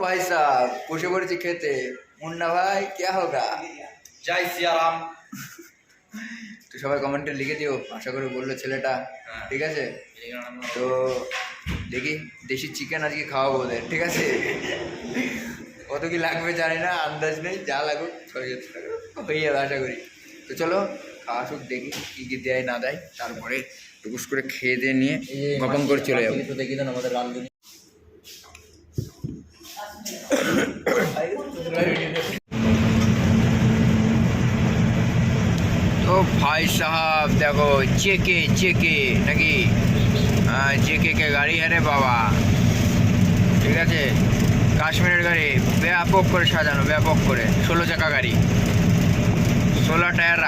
भाई साहब বসে পড়েছি খেতে। মুন্না ভাই क्या होगा? জয় সিয়ারাম। তো সবাই কমেন্টে লিখে দিও, আশা করি বললো ছেলেটা। ঠিক আছে, তো দেখি দেশি চিকেন আজকে খাওয়াবো ওদের। ঠিক আছে, কত কি লাগবে জানি না, আন্দাজ নেই, যা লাগুক 600 টাকা হয়ে যাবে আশা করি। তো চলো খাওয়া শুক, দেখি কী কী দেয় না দেয়, তারপরে টুকুস করে খেয়ে দিয়ে নিয়ে গপম করে চলে যাবো। তো দেখি দেন আমাদের রান্ধুনি। तो भाई साहब देखो जेके जेके নাকি जेके के गाड़ी है रे बाबा। ঠিক আছে, কাশ্মীরের গাড়ি ব্যাপক করে সাজানো, ব্যাপক করে 16 চাকা গাড়ি, 16 টায়ার।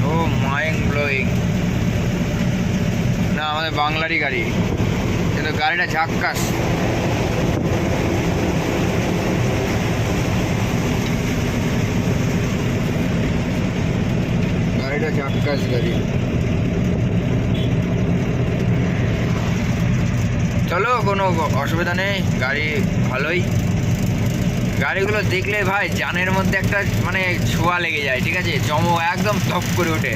ও মাইন্ড ব্লোয়িং। না আমাদের বাংলারই গাড়ি, কিন্তু গাড়িটা ঝাক্কাস। গাড়িটা ঝাক্কাস গাড়ি। চলো কোনো অসুবিধা নেই, গাড়ি ভালোই। গাড়িগুলো দেখলে ভাই জানের মধ্যে একটা মানে ছোঁয়া লেগে যায়। ঠিক আছে, চমক একদম টপ করে ওঠে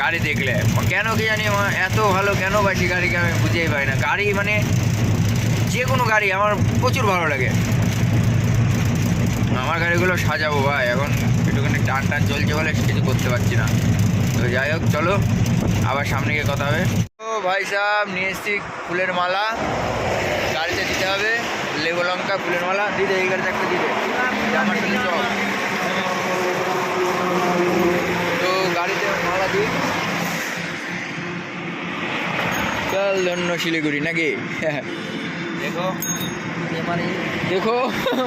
গাড়ি দেখলে। কেন কি জানি এত ভালো কেন বাসি গাড়িকে আমি বুঝেই পাই না। গাড়ি মানে যে কোনো গাড়ি আমার প্রচুর ভালো লাগে। আমার গাড়িগুলো সাজাবো ভাই, এখন একটুখানি টান টান চলছে বলে কিছু করতে পারছি না। তো যাই হোক, চলো আবার সামনে গিয়ে কথা হবে। তো ভাই সাহেব নিয়ে এসছি ফুলের মালা, গাড়িতে দিতে হবে। লেবু লঙ্কা ফুলের মালা দিতে, এই গাড়িতে একটা দিতে আমার সাথে চল। তো গাড়িতে মালা দিই, চল ধন্য শিলিগুড়ি নাকি। देखो ये हमारी, देखो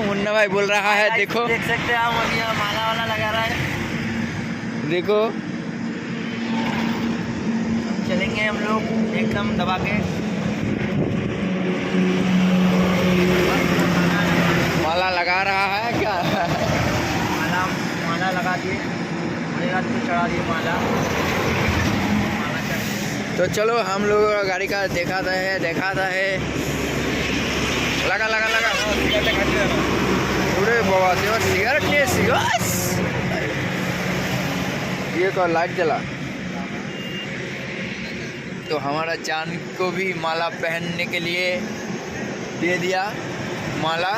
मुन्ना भाई बोल रहा है देखो, देख सकते हैं हम अभी यहाँ माला वाला लगा रहा है। देखो चलेंगे हम लोग एकदम दबा के। माला लगा रहा है क्या? माला माला लगा दिए, पूरे रात को चढ़ा दिए माला। माला चढ़ तो चलो हम लोग गाड़ी का दिखाता है। लगा लगा लगा। अरे बाबा देवा सिगरेट नहीं, सिगरेट ये को लाइट जला। तो हमारा जान को भी माला पहनने के लिए दे दिया माला।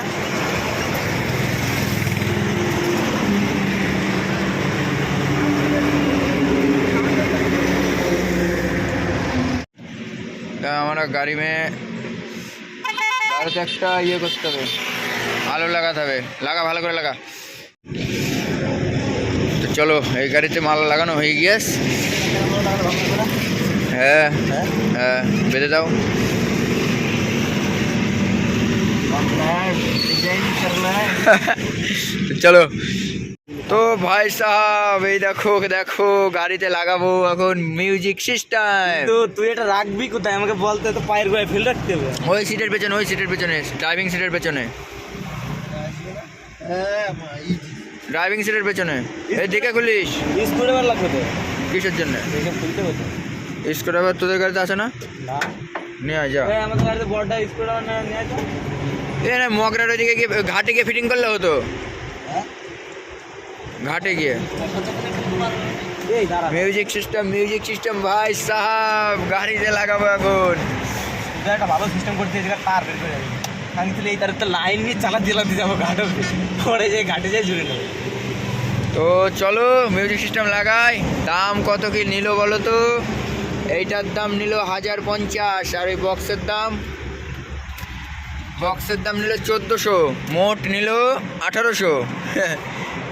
हमारा गाड़ी में একটা ইয়ে করতে হবে, আলো লাগাতে হবে। লাগা, ভালো করে লাগা। তো চলো এই গাড়িতে মালা লাগানো হয়ে গিয়েছে। হ্যাঁ হ্যাঁ বেঁধে দাও। চলো। তো ভাই সাহেব এই দেখো দেখো গাড়িতে লাগাবো এখন মিউজিক সিস্টেম। তো তুই এটা রাখবি কোথায় আমাকে বলতে, তো পায়ের গোড়ায় ফেল রাখতে হবে। ওই সিটের পেছনে, ওই সিটের পেছনে, ড্রাইভিং সিটের পেছনে, ড্রাইভিং সিটের পেছনে। এই দিকে খুলিস। স্ক্রুড্রাইভার লাগবে তো। কিসের জন্য? খুলতে হবে। স্ক্রুড্রাইভার তোদের গাড়িতে আছে না? না নিয়ে আয় যা। আমাদের গাড়িতে বড়টা স্ক্রুড্রাইভার নিয়ে আসো। এ না মগরার ওইদিকে গিয়ে ঘাটে গিয়ে ফিটিং করলে হতো। ঘাটে গিয়ে মিউজিক সিস্টেম ভাই সাহেব গাড়িতে লাগাবো এখন। একটা ভালো সিস্টেম করতে তার বের করে যাবে। আমি তাহলে এই তার তো লাইন নিয়ে চালাতে যাবো ঘাটে, পরে যে ঘাটে যাই জুড়ে নেবো। তো চলো মিউজিক সিস্টেম লাগাই। দাম কত কি নিল বলো তো? এইটার দাম নিল 1050, আর এই বক্সের দাম নিল 1400, মোট নিল 1800।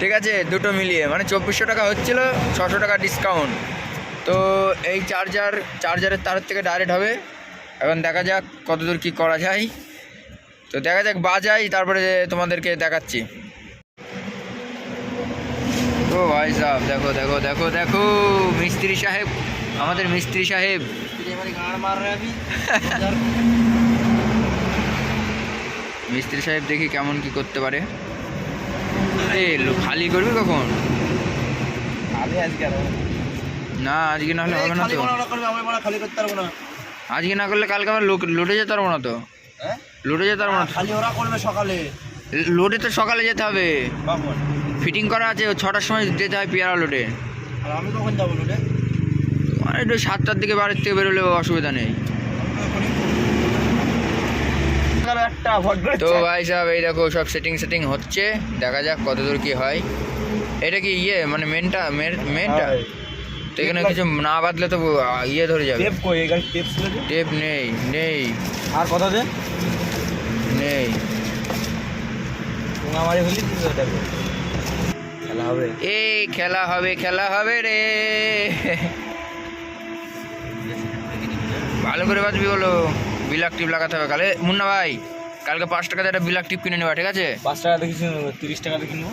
ঠিক আছে, দুটো মিলিয়ে মানে 2400 টাকা হচ্ছিল, 600 টাকা ডিসকাউন্ট। তো এই চার্জারের তারের থেকে ডাইরেক্ট হবে। এখন দেখা যাক কতদূর কি করা যায়। তো দেখা যাক, বাজাই তারপরে তোমাদেরকে দেখাচ্ছি। তো ভাই সাহেব দেখো দেখো দেখো দেখো মিস্ত্রি সাহেব, আমাদের মিস্ত্রি সাহেব। মিস্ত্রি সাহেব দেখি কেমন কি করতে পারে। খালি করবি কখন? আজকে না আজকে না হলে হবে না তো। খালি করতে পারবো না। আজকে না করলে কালকে আবার লুটে যেতে পারবো না তো, হ্যাঁ লুটে যেতে পারবো না তো। খালি ওরা করবে সকালে, লোডে তো সকালে যেতে হবে, কখন? ফিটিং করা আছে 6টার সময় যেতে হয় পেয়ারা লোডে। আর আমি কখন যাবো লোডে? মানে একটু 7টার দিকে বাড়ির থেকে বেরোলে অসুবিধা নেই। একটা ভোট করে তো ভাই সাহেব এই দেখো সব সেটিং হচ্ছে, দেখা যাক কতদূর কি হয়। এটা কি মানে মেনটা, তো এখানে কিছু না বাদলে তো ধরে যাবে। টেপ কই? এই গাড়ি টেপ ছিল যে? টেপ নেই আর কথা দে নেই। আমারই হলি খেলা হবে, এই খেলা হবে রে। ভালো করে বাজবি বলো, বিলাক টিপ লাগাতে হবে কালে। মুন্না ভাই কালকে 5 টাকাতে একটা বিলাক টিপ কিনে নেবা, ঠিক আছে? 5 টাকা দিয়ে কিছু 30 টাকাতে কিনবো।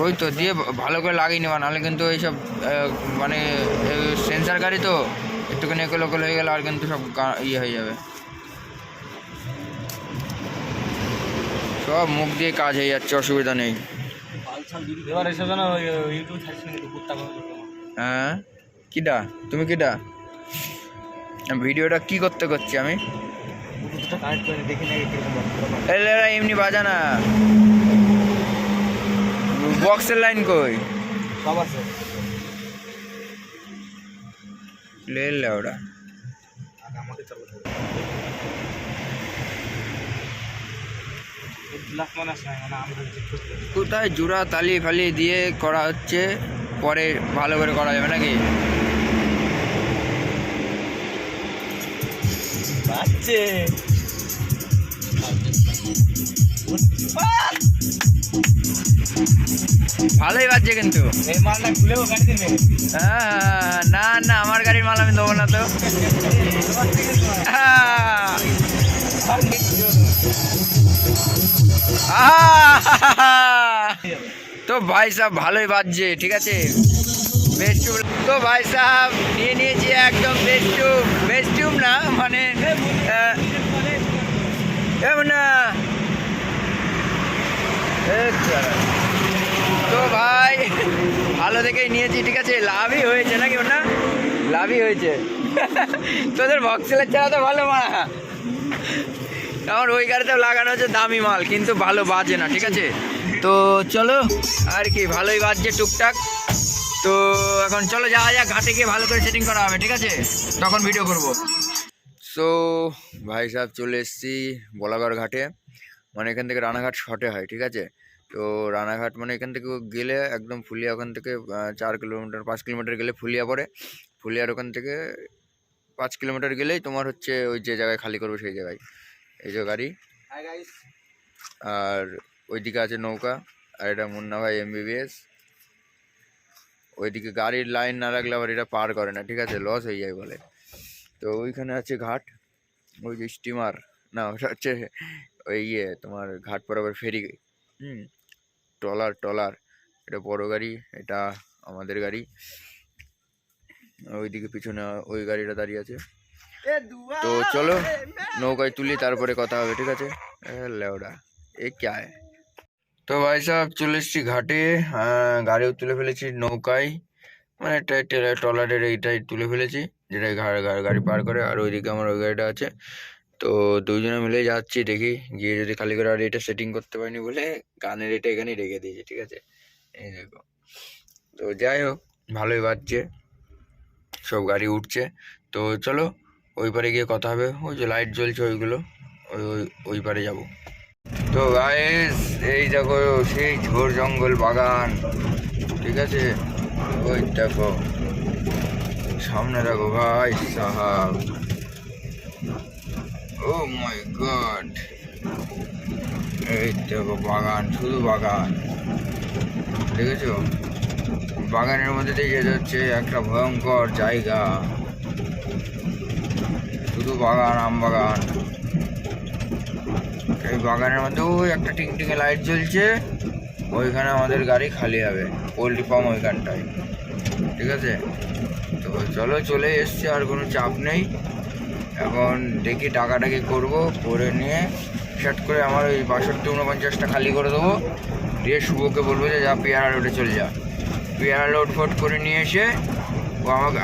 ওই তো দিয়ে ভালো করে লাগিয়ে নেওয়া, নাহলে কিন্তু এইসব মানে সেন্সার গাড়ি তো একটুখানি লোকাল হয়ে গেলে আর কিন্তু সব হয়ে যাবে, সব মুখ দিয়ে কাজ হয়ে যাচ্ছে, অসুবিধা নেই। এবার এসে যেন ইউটিউব ছাড়ছি না, কুত্তা হ্যাঁ কিডা তুমি কিডা? ভিডিওটা কি করছি আমি? কানেক্ট করে দেখি না কিরকম এমনি বাজা না, বক্সের লাইন কই? সব আছে লে ওরা। আমাকে চালাতে হবে। কোথায় জোড়া তালি ফালি দিয়ে করা হচ্ছে, পরে ভালো করে করা যাবে নাকি? বাচ্চে ভালোই বাজছে কিন্তু। এই মালটা খুলেও গাড়ি দিবে? না আমার গাড়ির মাল আমি দেবো না তো। তো ভাই সাহেব ভালোই বাজছে, ঠিক আছে। বেস্ট টিউব তো ভাই সাহেব নিয়ে নিয়েছি একদম বেস্ট টিউব না মানে না। তো ভাই ভালো দেখেই নিয়েছি, ঠিক আছে। লাভই হয়েছে নাকি? ওটা লাভই হয়েছে। তোদের ভক্সেলের ছাড়া তো ভালো মা, আমার ওই গাড়িতেও লাগানো হচ্ছে দামি মাল, কিন্তু ভালো বাজে না, ঠিক আছে। তো চলো আর কি, ভালোই বাজছে টুকটাক। তো এখন চলো যাওয়া যাক ঘাটে গিয়ে ভালো করে সেটিং করা হবে, ঠিক আছে, তখন ভিডিও করব। সো ভাই সাহেব চলে এসেছি বলাগড় ঘাটে, মানে এখান থেকে রানাঘাট শর্টে হয়, ঠিক আছে। তো রানাঘাট মানে এখান থেকে গেলে একদম ফুলিয়া, ওখান থেকে 4 কিলোমিটার 5 কিলোমিটার গেলে ফুলিয়া পড়ে। ফুলিয়ার ওখান থেকে 5 কিলোমিটার গেলেই তোমার হচ্ছে ওই যে জায়গায় খালি করবো সেই জায়গায় এই যে গাড়ি। আর ওইদিকে আছে নৌকা, আর এটা মুন্না ভাই MBBS। ওইদিকে গাড়ির লাইন না রাখলে আবার এটা পার করে না, ঠিক আছে, লস হয়ে যায় বলে। তো ওইখানে আছে ঘাট, ওই যে স্টিমার না, ওটা হচ্ছে ওই তোমার ঘাট বরাবর ফেরি, ট্রলার। এটা বড় গাড়ি, এটা আমাদের গাড়ি। ওইদিকে পিছনে ওই গাড়িটা দাঁড়িয়ে আছে। তো চলো নৌকায় তুলি, তারপরে কথা হবে, ঠিক আছে। লেওড়া এ ক্যা है। তো ভাই সাহেব চলে এসেছি ঘাটে, গাড়িও তুলে ফেলেছি নৌকায়, মানে ট্রলারের এইটাই তুলে ফেলেছি, যেটা গাড়ি পার করে। আর ওইদিকে আমার ওই গাড়িটা আছে। তো দুজনে মিলে যাচ্ছি, দেখি গিয়ে যদি খালি করে। আর এটা সেটিং করতে পারিনি বলে গানের এটা এখানেই রেখে দিয়েছি, ঠিক আছে, এই দেখো। তো যাই হোক ভালোই বাজছে, সব গাড়ি উঠছে। তো চলো ওই পারে গিয়ে কথা হবে, ওই যে লাইট জ্বলছে ওইগুলো, ওই পারে যাব। তো গাইস এই দেখো সেই ঝোড় জঙ্গল বাগান, ঠিক আছে, ওই দেখো সামনে দেখো ভাই সাহাব, ও মাই গড, এই দেখো বাগান, শুধু বাগান, দেখেছো? বাগানের মধ্যে দিয়ে যেতে হচ্ছে একটা ভয়ঙ্কর জায়গা, শুধু বাগান, আম বাগান। এই বাগানের মধ্যে ওই একটা টিংটিংয়ে লাইট জ্বলছে, ওইখানে আমাদের গাড়ি খালি হবে, পোলট্রি ফার্ম ওইখানটায়, ঠিক আছে। তো চলো চলে এসছি, আর কোনো চাপ নেই। এখন দেখি টাকাটাকি করবো, করে নিয়ে সেট করে আমার ওই 62-49টা খালি করে দেবো, দিয়ে শুভকে বলবো যে যা পেয়ারা রোডে চলে যা, পেয়ারা লোড ফোড করে নিয়ে এসে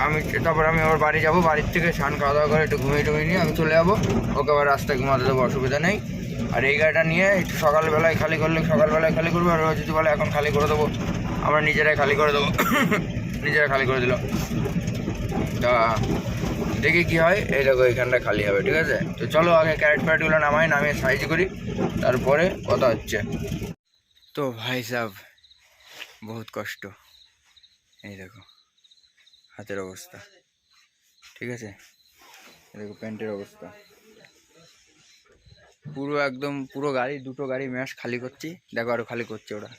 আমি তারপর আমি আবার বাড়ি যাবো, বাড়ির থেকে স্নান খাওয়া দাওয়া করে একটু ঘুমিয়ে টুমিয়ে নিয়ে আমি চলে যাবো, ওকে আবার রাস্তায় ঘুমাতে দেবো, অসুবিধা নেই। আর এই গাড়িটা নিয়ে একটু সকালবেলায় খালি করলে সকালবেলায় খালি করবো, আর ও যদি বলে এখন খালি করে দেবো, আমরা নিজেরাই খালি করে দেবো। নিজেরা খালি করে দিল তা দেখি কী হয়। এই দেখো এখানটা খালি হবে, ঠিক আছে? তো চলো আগে ক্যারেট প্যারেটগুলো নামিয়ে সাইজ করি, তারপরে কথা হচ্ছে। তো ভাই সাহেব বহুত কষ্ট, এই দেখো হাতের অবস্থা, ঠিক আছে? এই দেখো প্যান্টের অবস্থা, পুরো একদম পুরো গাড়ি, দুটো গাড়ি ম্যাশ খালি করছি, দেখো আরও খালি করছে ওরা।